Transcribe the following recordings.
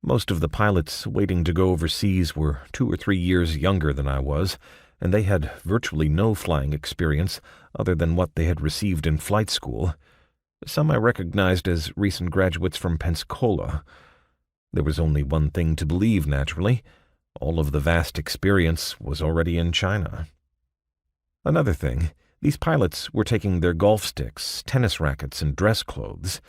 Most of the pilots waiting to go overseas were 2 or 3 years younger than I was, and they had virtually no flying experience other than what they had received in flight school. Some I recognized as recent graduates from Pensacola. There was only one thing to believe, naturally. All of the vast experience was already in China. Another thing, these pilots were taking their golf sticks, tennis rackets, and dress clothes.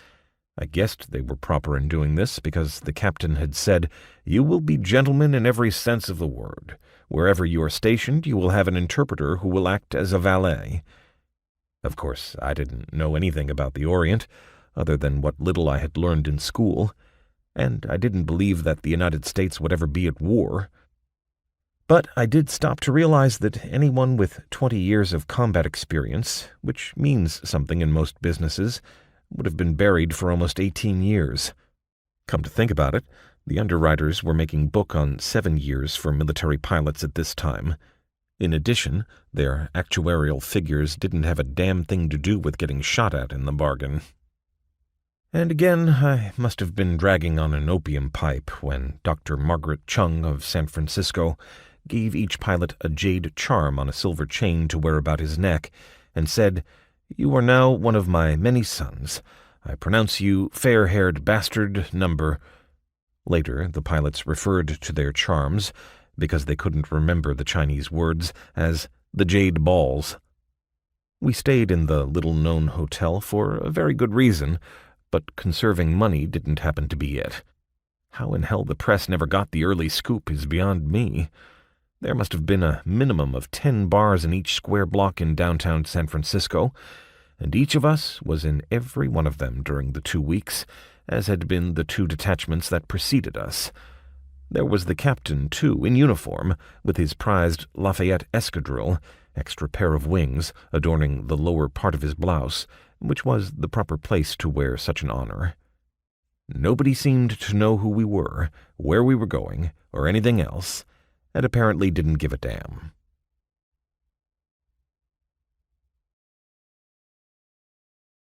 I guessed they were proper in doing this because the captain had said, "You will be gentlemen in every sense of the word. Wherever you are stationed, you will have an interpreter who will act as a valet." Of course, I didn't know anything about the Orient, other than what little I had learned in school, and I didn't believe that the United States would ever be at war. But I did stop to realize that anyone with 20 years of combat experience, which means something in most businesses, would have been buried for almost 18 years. Come to think about it, the underwriters were making book on 7 years for military pilots at this time. In addition, their actuarial figures didn't have a damn thing to do with getting shot at in the bargain. And again, I must have been dragging on an opium pipe when Dr. Margaret Chung of San Francisco gave each pilot a jade charm on a silver chain to wear about his neck, and said, "You are now one of my many sons. I pronounce you fair-haired bastard number—" Later, the pilots referred to their charms, because they couldn't remember the Chinese words, as the jade balls. We stayed in the little-known hotel for a very good reason, but conserving money didn't happen to be it. How in hell the press never got the early scoop is beyond me. There must have been a minimum of 10 bars in each square block in downtown San Francisco, and each of us was in every one of them during the 2 weeks, as had been the 2 detachments that preceded us. There was the captain, too, in uniform, with his prized Lafayette escadrille, extra pair of wings, adorning the lower part of his blouse, which was the proper place to wear such an honor. Nobody seemed to know who we were, where we were going, or anything else, and apparently didn't give a damn.